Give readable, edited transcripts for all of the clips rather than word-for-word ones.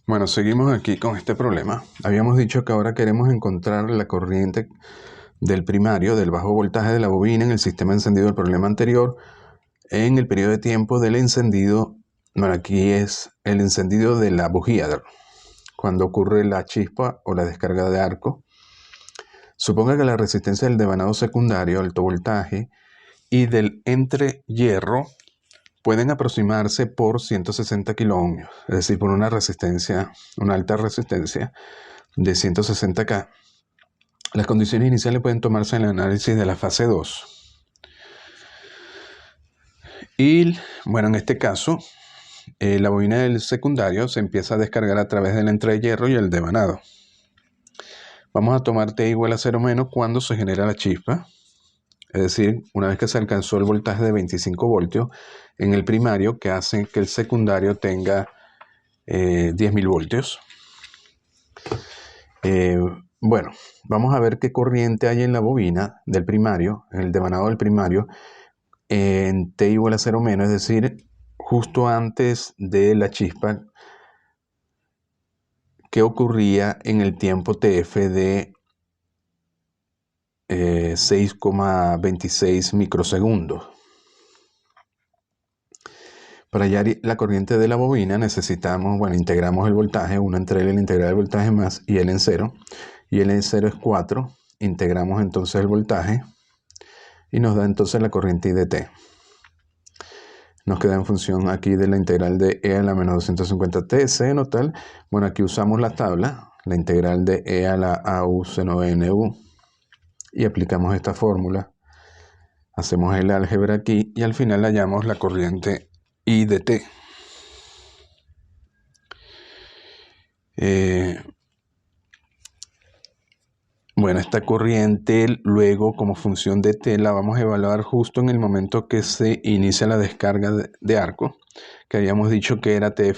Bueno, seguimos aquí con este problema. Habíamos dicho que ahora queremos encontrar la corriente del primario, del bajo voltaje de la bobina en el sistema encendido del problema anterior, en el periodo de tiempo del encendido. Bueno, aquí es el encendido de la bujía, cuando ocurre la chispa o la descarga de arco. Suponga que la resistencia del devanado secundario, alto voltaje, y del entrehierro pueden aproximarse por 160 kiloohmios, es decir, por una alta resistencia de 160 K. Las condiciones iniciales pueden tomarse en el análisis de la fase 2. Y bueno, en este caso, la bobina del secundario se empieza a descargar a través del entrehierro y el devanado. Vamos a tomar T igual a 0 menos cuando se genera la chispa. Es decir, una vez que se alcanzó el voltaje de 25 voltios en el primario, que hace que el secundario tenga 10.000 voltios. Bueno, vamos a ver qué corriente hay en la bobina del primario, en el devanado del primario, en T igual a 0 menos, es decir, justo antes de la chispa que ocurría en el tiempo TF de 6,26 microsegundos. Para hallar la corriente de la bobina necesitamos, integramos el voltaje, 1 entre L integral del voltaje más y L en 0. Y L en 0 es 4. Integramos entonces el voltaje y nos da entonces la corriente I de T. Nos queda en función aquí de la integral de E a la menos 250T seno tal. Bueno, aquí usamos la tabla, la integral de E a la AU seno NU. Y aplicamos esta fórmula. Hacemos el álgebra aquí y al final hallamos la corriente I de T. Bueno, esta corriente luego como función de T la vamos a evaluar justo en el momento que se inicia la descarga de arco, que habíamos dicho que era T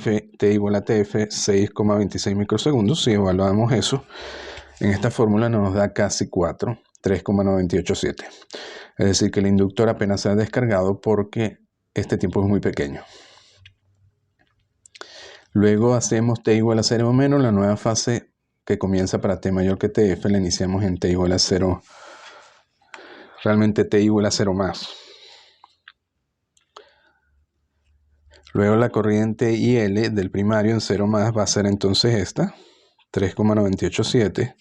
igual a TF 6,26 microsegundos. Si evaluamos eso, en esta fórmula nos da casi 4, 3,987. Es decir, que el inductor apenas se ha descargado porque este tiempo es muy pequeño. Luego hacemos T igual a 0 menos, la nueva fase que comienza para T mayor que TF, la iniciamos en T igual a 0, realmente T igual a 0 más. Luego la corriente IL del primario en 0 más va a ser entonces esta, 3,987,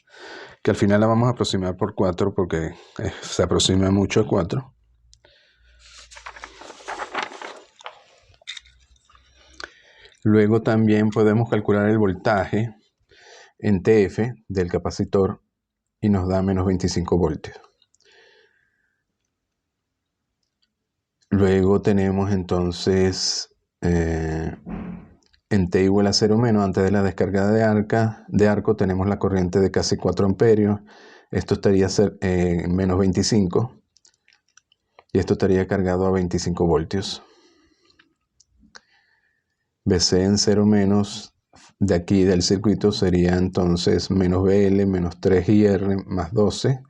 que al final la vamos a aproximar por 4 porque se aproxima mucho a 4. Luego también podemos calcular el voltaje en TF del capacitor y nos da menos 25 voltios. Luego tenemos entonces en T igual a 0 menos, antes de la descarga de arco tenemos la corriente de casi 4 amperios. Esto estaría menos 25 y esto estaría cargado a 25 voltios. BC en 0 menos de aquí del circuito sería entonces menos BL menos 3IR más 12.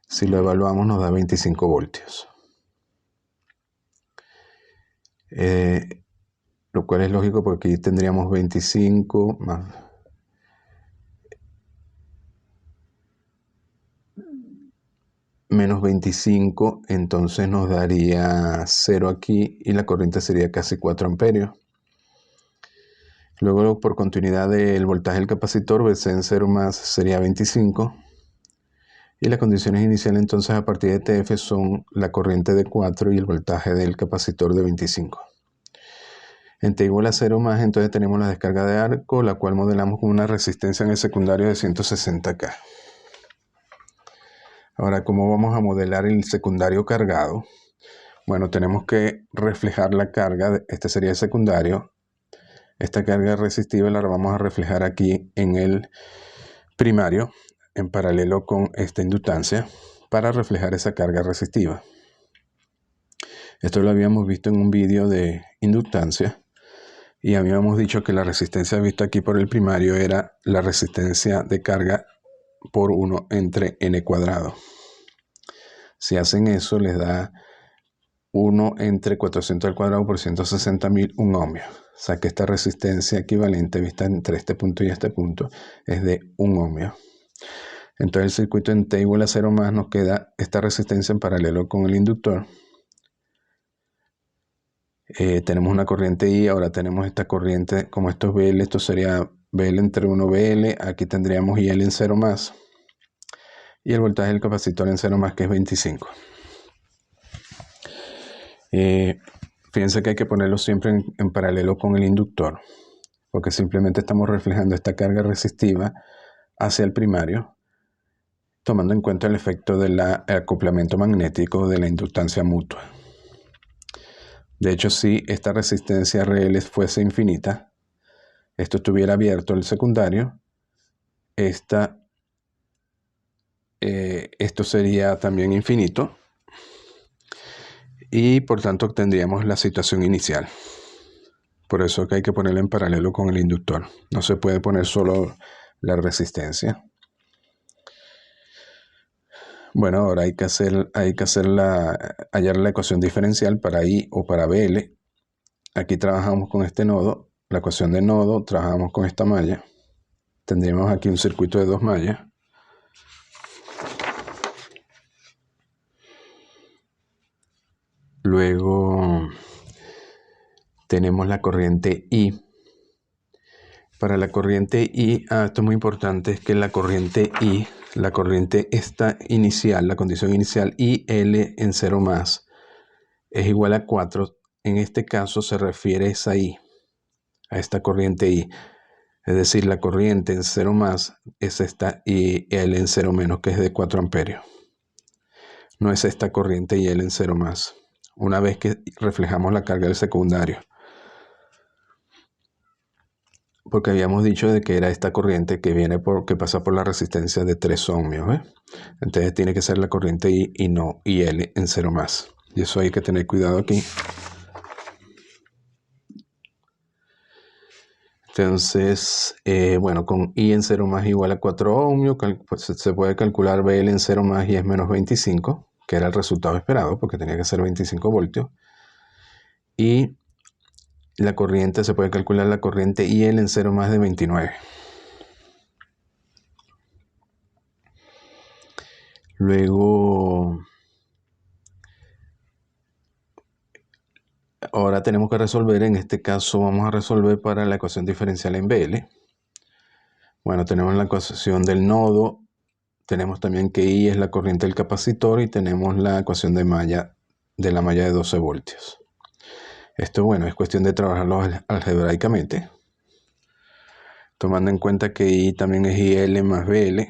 Si lo evaluamos nos da 25 voltios. Lo cual es lógico porque aquí tendríamos 25 más menos 25, entonces nos daría 0 aquí y la corriente sería casi 4 amperios. Luego, por continuidad del voltaje del capacitor, BC en 0 más sería 25. Y las condiciones iniciales entonces a partir de TF son la corriente de 4 y el voltaje del capacitor de 25. En T igual a 0 más, entonces tenemos la descarga de arco, la cual modelamos con una resistencia en el secundario de 160K. Ahora, ¿cómo vamos a modelar el secundario cargado? Bueno, tenemos que reflejar la carga, este sería el secundario. Esta carga resistiva la vamos a reflejar aquí en el primario, en paralelo con esta inductancia, para reflejar esa carga resistiva. Esto lo habíamos visto en un vídeo de inductancia y habíamos dicho que la resistencia vista aquí por el primario era la resistencia de carga por 1 entre n cuadrado. Si hacen eso, les da 1 entre 400 al cuadrado por 160.000, 1 ohmio. sea que esta resistencia equivalente vista entre este punto y este punto es de 1 ohmio. Entonces el circuito en T igual a 0 más nos queda esta resistencia en paralelo con el inductor. Tenemos una corriente I, ahora tenemos esta corriente, como esto es BL, esto sería BL entre 1 BL, aquí tendríamos IL en 0 más. Y el voltaje del capacitor en 0 más, que es 25. Fíjense que hay que ponerlo siempre en paralelo con el inductor, porque simplemente estamos reflejando esta carga resistiva hacia el primario, tomando en cuenta el efecto del acoplamiento magnético de la inductancia mutua. De hecho, si esta resistencia RL fuese infinita, esto estuviera abierto el secundario, esto sería también infinito, y por tanto obtendríamos la situación inicial. Por eso que hay que ponerlo en paralelo con el inductor. No se puede poner solo la resistencia. Bueno, ahora hay que hallar la ecuación diferencial para I o para BL. Aquí trabajamos con este nodo, la ecuación de nodo, trabajamos con esta malla. Tendríamos aquí un circuito de 2 mallas. Luego tenemos la corriente I. Para la corriente I, esto es muy importante, es que la corriente I, la corriente esta inicial, la condición inicial IL en 0 más, es igual a 4. En este caso se refiere a I, a esta corriente I. Es decir, la corriente en 0 más es esta IL en 0 menos, que es de 4 amperios. No es esta corriente IL en 0 más, una vez que reflejamos la carga del secundario. Porque habíamos dicho de que era esta corriente que pasa por la resistencia de 3 ohmios. Entonces tiene que ser la corriente I y no IL en 0 más. Y eso hay que tener cuidado aquí. Entonces, bueno, con I en 0 más igual a 4 ohmios, pues se puede calcular BL en 0 más y es menos 25, que era el resultado esperado, porque tenía que ser 25 voltios. Y la corriente, se puede calcular la corriente IL en 0 más de 29. Luego, ahora tenemos que resolver, en este caso vamos a resolver para la ecuación diferencial en BL. Bueno, tenemos la ecuación del nodo, tenemos también que I es la corriente del capacitor y tenemos la ecuación de la malla de 12 voltios. Esto, bueno, es cuestión de trabajarlo algebraicamente, tomando en cuenta que I también es IL más BL.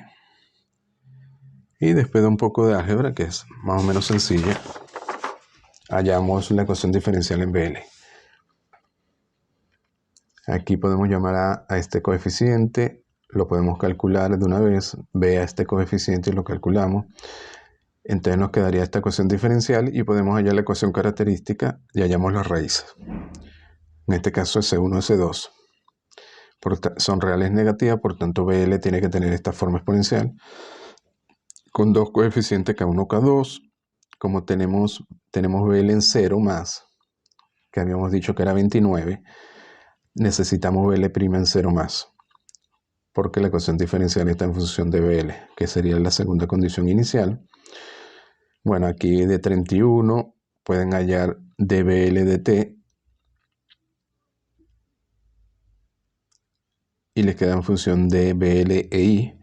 Y después de un poco de álgebra, que es más o menos sencilla, hallamos la ecuación diferencial en BL. Aquí podemos llamar a este coeficiente, lo podemos calcular de una vez, ve a este coeficiente y lo calculamos. Entonces nos quedaría esta ecuación diferencial y podemos hallar la ecuación característica y hallamos las raíces. En este caso es C1 y C2. Son reales negativas, por tanto BL tiene que tener esta forma exponencial con dos coeficientes K1, K2. Como tenemos BL en 0 más, que habíamos dicho que era 29, necesitamos BL' en 0 más, porque la ecuación diferencial está en función de BL, que sería la segunda condición inicial. Bueno, aquí de 31 pueden hallar dBL de T y les queda en función de BL e I.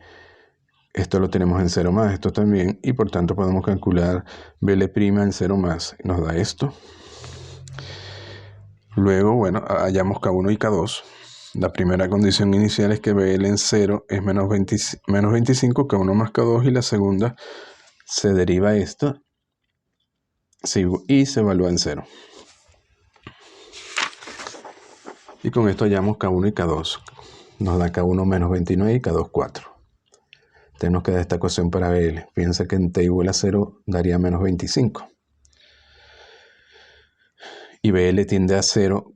Esto lo tenemos en 0 más, esto también, y por tanto podemos calcular BL' en 0 más. Nos da esto. Luego, bueno, hallamos K1 y K2. La primera condición inicial es que BL en 0 es menos 25, K1 más K2, y la segunda se deriva esto y se evalúa en 0. Y con esto hallamos K1 y K2. Nos da K1 menos 29 y K2 4. Entonces nos queda esta ecuación para BL. Fíjense que en T igual a 0 daría menos 25. Y BL tiende a 0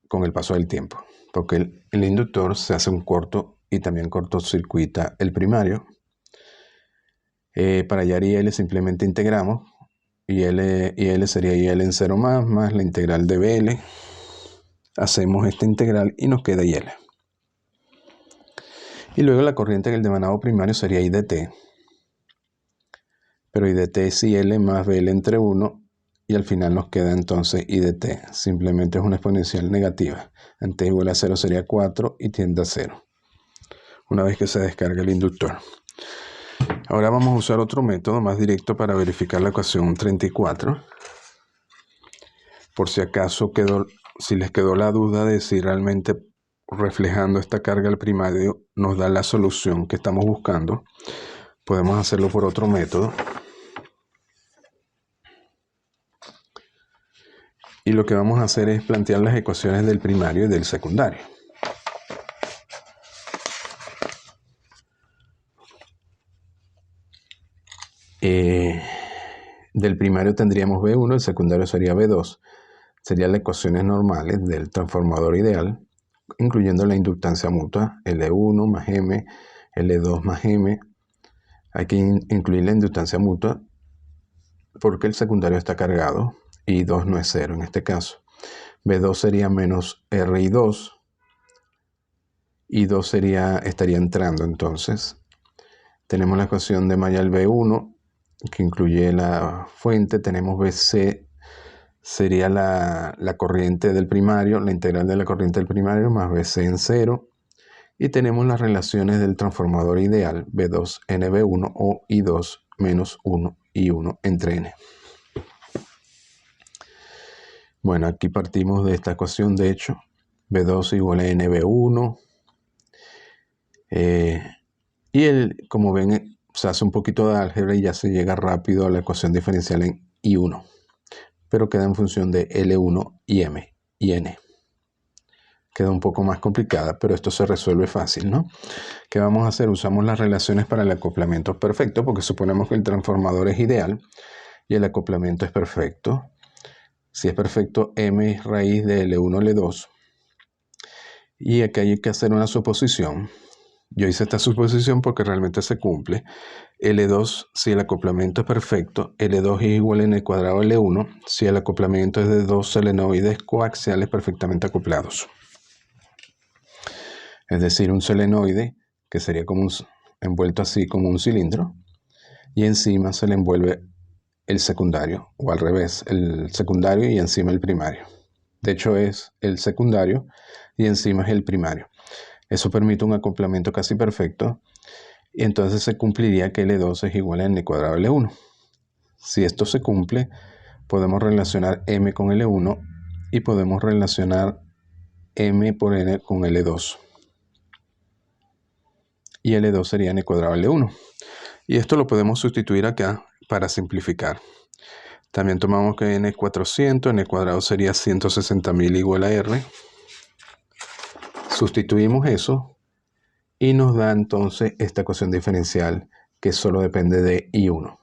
con el paso del tiempo, porque el inductor se hace un corto y también cortocircuita el primario. Para hallar IL simplemente integramos. IL sería IL en 0 más la integral de BL. Hacemos esta integral y nos queda IL. Y luego la corriente en el devanado primario sería I de t. Pero I de t es IL más BL entre 1. Y al final nos queda entonces I de t. Simplemente es una exponencial negativa. En t igual a 0 sería 4 y tiende a 0. Una vez que se descarga el inductor. Ahora vamos a usar otro método más directo para verificar la ecuación 34. Por si acaso si les quedó la duda de si realmente reflejando esta carga al primario nos da la solución que estamos buscando, podemos hacerlo por otro método. Y lo que vamos a hacer es plantear las ecuaciones del primario y del secundario. Del primario tendríamos B1, el secundario sería B2. Serían las ecuaciones normales del transformador ideal, incluyendo la inductancia mutua, L1 más M, L2 más M. Hay que incluir la inductancia mutua porque el secundario está cargado y 2 no es 0 en este caso. B2 sería menos RI2 y 2 estaría entrando entonces. Tenemos la ecuación de Maillard B1 que incluye la fuente. Tenemos BC, sería la corriente del primario, la integral de la corriente del primario más BC en 0. Y tenemos las relaciones del transformador ideal B2 NB1 o I2 menos 1 y 1 entre N. Bueno, aquí partimos de esta ecuación, de hecho, B2 igual a NB1. Como ven, se hace un poquito de álgebra y ya se llega rápido a la ecuación diferencial en I1. Pero queda en función de L1 y M y N. Queda un poco más complicada, pero esto se resuelve fácil, ¿no? ¿Qué vamos a hacer? Usamos las relaciones para el acoplamiento perfecto, porque suponemos que el transformador es ideal y el acoplamiento es perfecto. Si es perfecto, M es raíz de L1, L2. Y aquí hay que hacer una suposición. Yo hice esta suposición porque realmente se cumple. L2, si el acoplamiento es perfecto, L2 es igual a n cuadrado L1, si el acoplamiento es de dos solenoides coaxiales perfectamente acoplados. Es decir, un solenoide que sería como envuelto así como un cilindro, y encima se le envuelve el secundario, o al revés, el secundario y encima el primario. De hecho es el secundario y encima es el primario. Eso permite un acoplamiento casi perfecto, y entonces se cumpliría que L2 es igual a n cuadrado L1. Si esto se cumple, podemos relacionar M con L1 y podemos relacionar M por N con L2. Y L2 sería n cuadrado L1. Y esto lo podemos sustituir acá para simplificar. También tomamos que n es 400, n cuadrado sería 160.000 igual a R. Sustituimos eso y nos da entonces esta ecuación diferencial que solo depende de I1.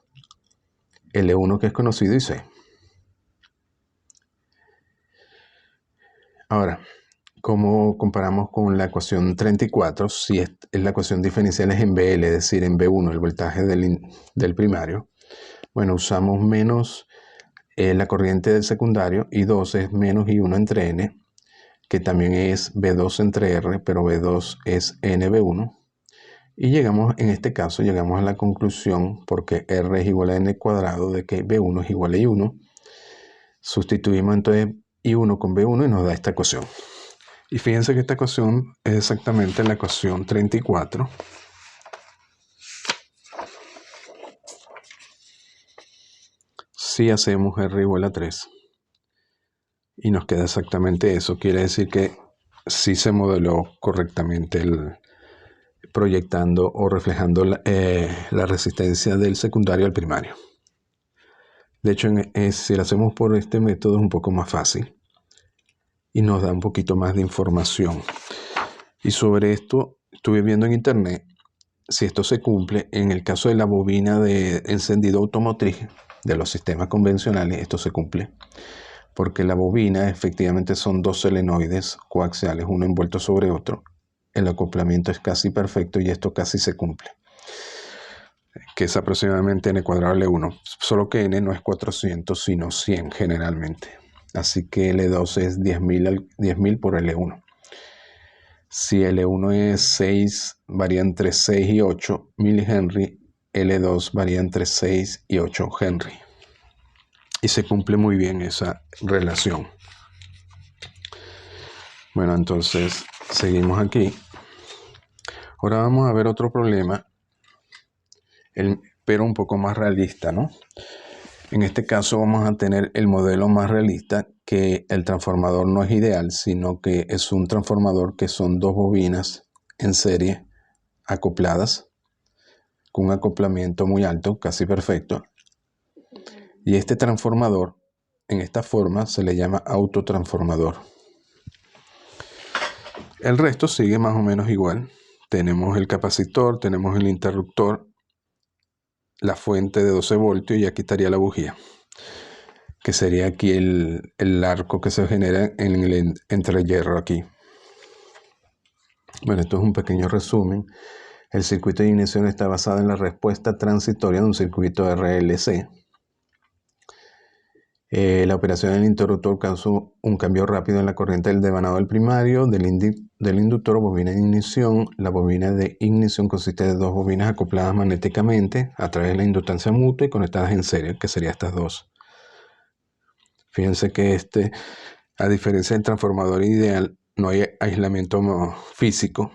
L1 que es conocido y C. Ahora, ¿cómo comparamos con la ecuación 34? Si la ecuación diferencial es en BL, es decir, en B1, el voltaje del primario. Bueno, usamos menos la corriente del secundario, I2 es menos I1 entre N, que también es B2 entre R, pero B2 es NB1. Y en este caso, llegamos a la conclusión, porque R es igual a N cuadrado, de que B1 es igual a I1. Sustituimos entonces I1 con B1 y nos da esta ecuación. Y fíjense que esta ecuación es exactamente la ecuación 34. Si hacemos R igual a 3. Y nos queda exactamente eso. Quiere decir que sí se modeló correctamente proyectando o reflejando la resistencia del secundario al primario. De hecho, si lo hacemos por este método es un poco más fácil y nos da un poquito más de información. Y sobre esto estuve viendo en internet si esto se cumple en el caso de la bobina de encendido automotriz de los sistemas convencionales. Esto se cumple porque la bobina efectivamente son dos solenoides coaxiales, uno envuelto sobre otro. El acoplamiento es casi perfecto y esto casi se cumple, que es aproximadamente n cuadrado L1, solo que n no es 400 sino 100 generalmente. Así que L2 es 10.000 por L1. Si L1 es 6, varía entre 6 y 8 milihenry, L2 varía entre 6 y 8 henry. Y se cumple muy bien esa relación. Bueno, entonces seguimos aquí. Ahora vamos a ver otro problema, pero un poco más realista, ¿no? En este caso vamos a tener el modelo más realista, que el transformador no es ideal, sino que es un transformador que son dos bobinas en serie acopladas, con un acoplamiento muy alto, casi perfecto. Y este transformador, en esta forma, se le llama autotransformador. El resto sigue más o menos igual. Tenemos el capacitor, tenemos el interruptor, la fuente de 12 voltios y aquí estaría la bujía, que sería aquí el arco que se genera en el entrehierro aquí. Bueno, esto es un pequeño resumen. El circuito de ignición está basado en la respuesta transitoria de un circuito RLC. La operación del interruptor causó un cambio rápido en la corriente del devanado del primario del inductor o bobina de ignición. La bobina de ignición consiste de dos bobinas acopladas magnéticamente a través de la inductancia mutua y conectadas en serie, que serían estas dos. Fíjense que a diferencia del transformador ideal, no hay aislamiento físico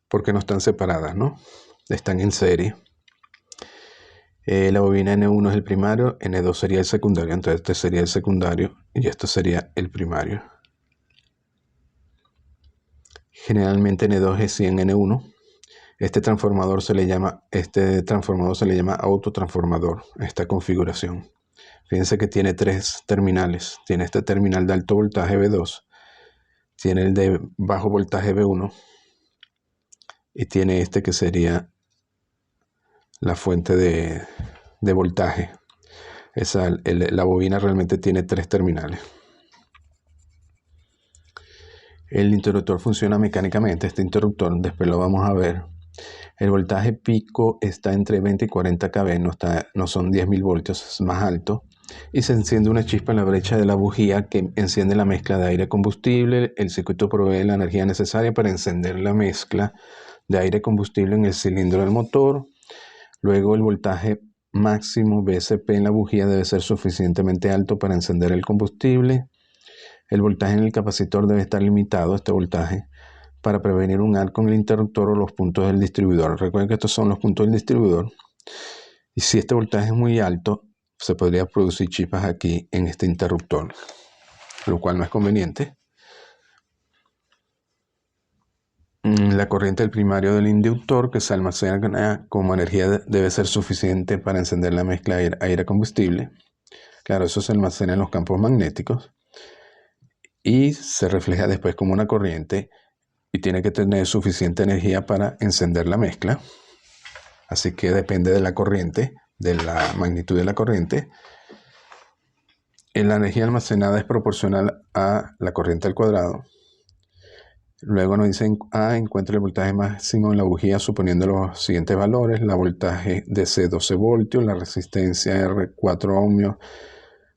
porque no están separadas, ¿no? Están en serie. La bobina N1 es el primario, N2 sería el secundario, entonces este sería el secundario y esto sería el primario. Generalmente N2 es 100 N1. Este transformador se le llama autotransformador, esta configuración. Fíjense que tiene tres terminales. Tiene este terminal de alto voltaje V2, tiene el de bajo voltaje V1 y tiene este que sería la fuente de voltaje. La bobina realmente tiene tres terminales. El interruptor funciona mecánicamente. Este interruptor, después lo vamos a ver. El voltaje pico está entre 20 y 40 kV, no son 10.000 voltios, es más alto. Y se enciende una chispa en la brecha de la bujía que enciende la mezcla de aire-combustible. El circuito provee la energía necesaria para encender la mezcla de aire-combustible en el cilindro del motor. Luego el voltaje máximo VSP en la bujía debe ser suficientemente alto para encender el combustible. El voltaje en el capacitor debe estar limitado, este voltaje, para prevenir un arco en el interruptor o los puntos del distribuidor. Recuerden que estos son los puntos del distribuidor. Y si este voltaje es muy alto, se podría producir chispas aquí en este interruptor, lo cual no es conveniente. La corriente del primario del inductor que se almacena como energía debe ser suficiente para encender la mezcla aire-combustible. Claro, eso se almacena en los campos magnéticos y se refleja después como una corriente y tiene que tener suficiente energía para encender la mezcla. Así que depende de la corriente, de la magnitud de la corriente. La energía almacenada es proporcional a la corriente al cuadrado. Luego nos dicen encuentra el voltaje máximo en la bujía suponiendo los siguientes valores: la voltaje DC 12 voltios, la resistencia R 4 ohmios,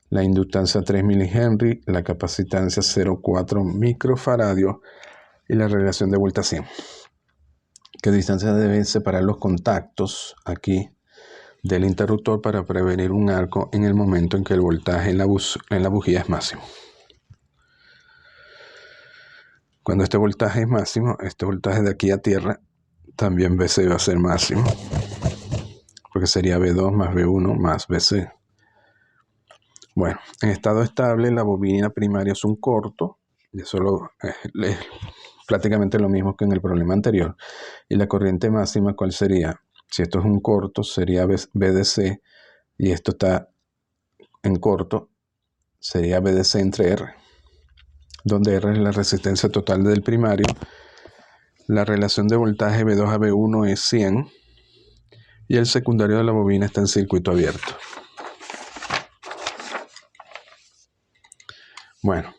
la inductancia 3 milihenry, la capacitancia 0,4 microfaradios y la relación de vuelta a 100. ¿Qué distancia deben separar los contactos aquí del interruptor para prevenir un arco en el momento en que el voltaje en la bujía es máximo? Cuando este voltaje es máximo, este voltaje de aquí a tierra, también BC va a ser máximo, porque sería V2 más V1 más BC. Bueno, en estado estable la bobina primaria es un corto, y eso es prácticamente lo mismo que en el problema anterior. Y la corriente máxima, ¿cuál sería? Si esto es un corto, sería BDC, y esto está en corto, sería BDC entre R, donde R es la resistencia total del primario. La relación de voltaje V2 a V1 es 100 y el secundario de la bobina está en circuito abierto. Bueno,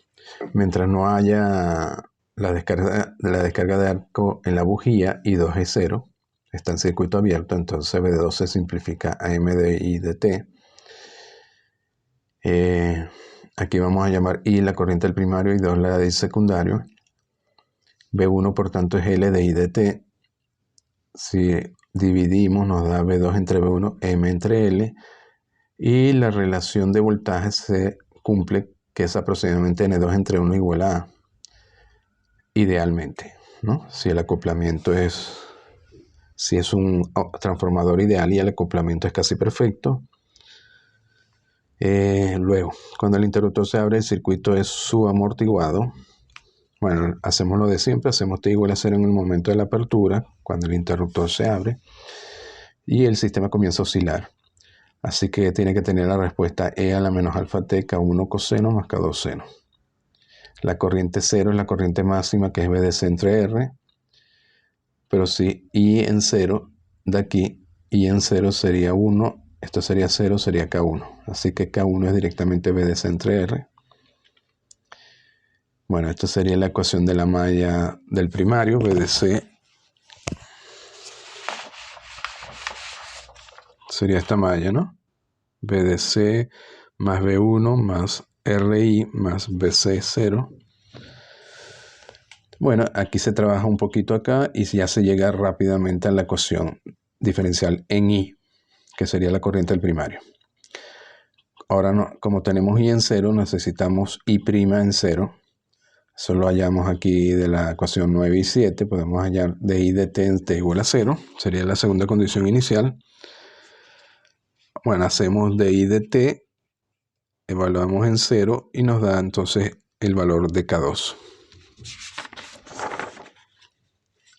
mientras no haya la descarga de arco en la bujía y 2 es 0, está en circuito abierto, entonces V2 se simplifica a MDI dt. Aquí vamos a llamar I la corriente del primario y 2 la del secundario. V1 por tanto es L de I de T. Si dividimos nos da V2 entre V1, M entre L. Y la relación de voltaje se cumple, que es aproximadamente N2 entre 1 igual a A. Idealmente, ¿no? Si el acoplamiento si es un transformador ideal y el acoplamiento es casi perfecto. Luego, cuando el interruptor se abre, el circuito es subamortiguado. Bueno, hacemos lo de siempre, hacemos T igual a 0 en el momento de la apertura, cuando el interruptor se abre, y el sistema comienza a oscilar. Así que tiene que tener la respuesta E a la menos alfa T, K1 coseno más K2 seno. La corriente 0 es la corriente máxima, que es VDC entre R, pero si I en 0 de aquí, I en 0 sería 1, esto sería 0, sería K1. Así que K1 es directamente VDC entre R. Bueno, esta sería la ecuación de la malla del primario, VDC. Sería esta malla, ¿no? VDC más V1 más RI más VC0. Bueno, aquí se trabaja un poquito acá y ya se llega rápidamente a la ecuación diferencial en I, que sería la corriente del primario. Ahora, no, como tenemos I en 0, necesitamos I' en 0. Eso lo hallamos aquí de la ecuación 9 y 7. Podemos hallar de I de T en T igual a 0. Sería la segunda condición inicial. Bueno, hacemos de I de T, evaluamos en 0 y nos da entonces el valor de K2.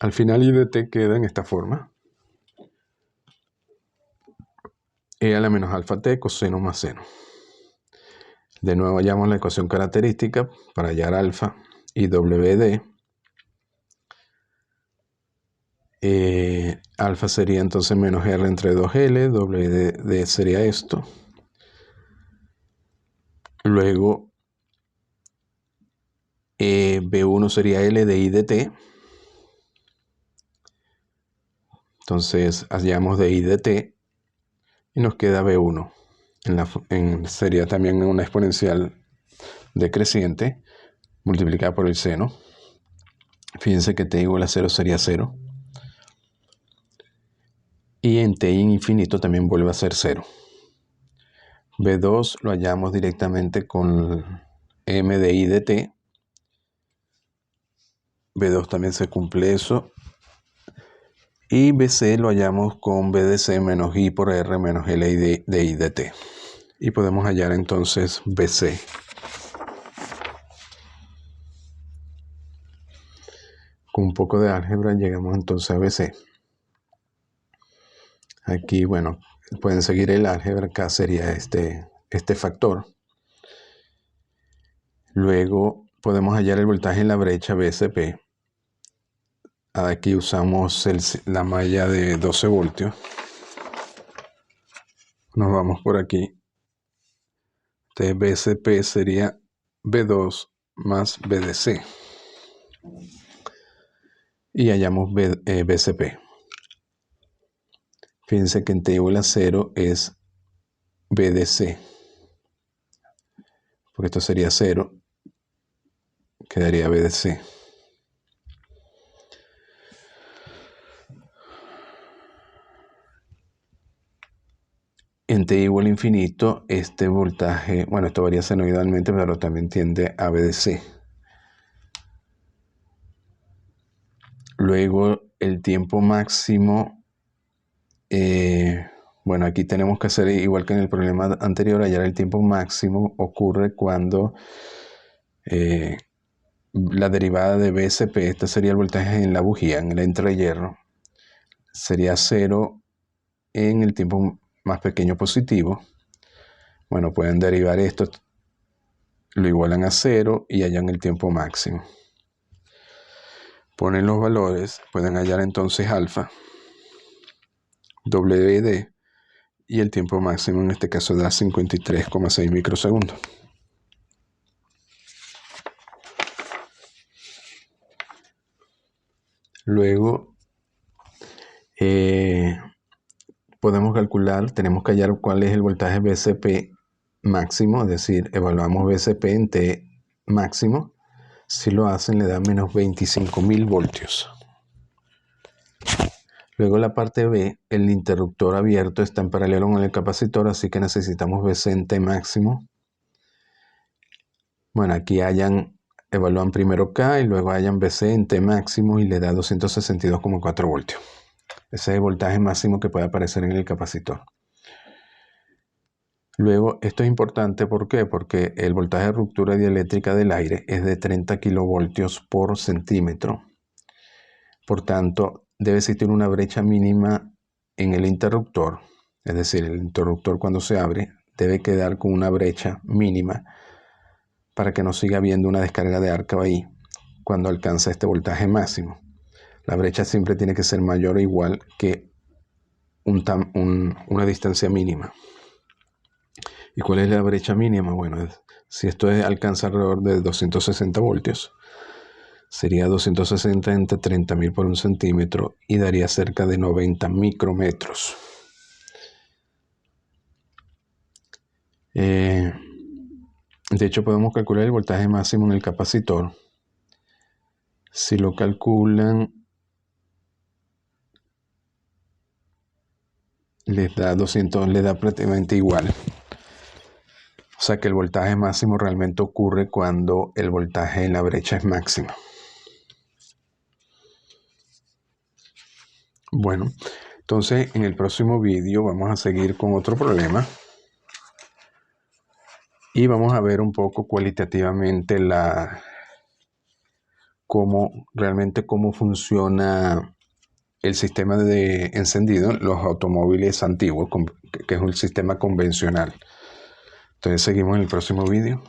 Al final I de T queda en esta forma. E a la menos alfa T coseno más seno. De nuevo hallamos la ecuación característica para hallar alfa y WD. Alfa sería entonces menos R entre 2L, WD sería esto. Luego B1 sería L de I de T. Entonces hallamos de I de T y nos queda B1. Sería también una exponencial decreciente multiplicada por el seno. Fíjense que T igual a 0 sería 0. Y en T infinito también vuelve a ser 0. B2 lo hallamos directamente con M de I de T. B2 también se cumple eso. Y BC lo hallamos con BDC menos I por R menos L de I de T. Y podemos hallar entonces BC. Con un poco de álgebra llegamos entonces a BC. Aquí, bueno, pueden seguir el álgebra. Acá sería este factor. Luego podemos hallar el voltaje en la brecha BSP. Aquí usamos la malla de 12 voltios. Nos vamos por aquí. Entonces BSP sería B2 más BDC. Y hallamos BCP. Fíjense que en T igual a 0 es BDC. Porque esto sería 0. Quedaría BDC. En T igual a infinito, este voltaje, bueno, esto varía senoidalmente, pero también tiende a BDC. Luego, el tiempo máximo, bueno, aquí tenemos que hacer igual que en el problema anterior, hallar el tiempo máximo ocurre cuando la derivada de BSP, este sería el voltaje en la bujía, en el entrehierro, sería 0 en el tiempo más pequeño positivo. Bueno, pueden derivar esto, lo igualan a 0 y hallan el tiempo máximo. Ponen los valores, pueden hallar entonces alfa, WD, y el tiempo máximo en este caso da 53,6 microsegundos. Luego, podemos calcular, tenemos que hallar cuál es el voltaje BCP máximo, es decir, evaluamos VCP en T máximo. Si lo hacen, le da menos 25.000 voltios. Luego la parte B, el interruptor abierto está en paralelo con el capacitor, así que necesitamos VC en T máximo. Bueno, aquí evalúan primero K y luego hayan VC en T máximo y le da 262,4 voltios. Ese es el voltaje máximo que puede aparecer en el capacitor. Luego, esto es importante, ¿por qué? Porque el voltaje de ruptura dieléctrica del aire es de 30 kilovoltios por centímetro. Por tanto, debe existir una brecha mínima en el interruptor. Es decir, el interruptor cuando se abre debe quedar con una brecha mínima para que no siga habiendo una descarga de arco ahí cuando alcanza este voltaje máximo. La brecha siempre tiene que ser mayor o igual que una distancia mínima. ¿Y cuál es la brecha mínima? Bueno, si esto alcanza alrededor de 260 voltios, sería 260 entre 30.000 por un centímetro y daría cerca de 90 micrometros. De hecho, podemos calcular el voltaje máximo en el capacitor. Si lo calculan, les da prácticamente igual. O sea que el voltaje máximo realmente ocurre cuando el voltaje en la brecha es máximo. Bueno, entonces en el próximo vídeo vamos a seguir con otro problema y vamos a ver un poco cualitativamente cómo funciona el sistema de encendido en los automóviles antiguos, que es un sistema convencional. Entonces seguimos en el próximo vídeo.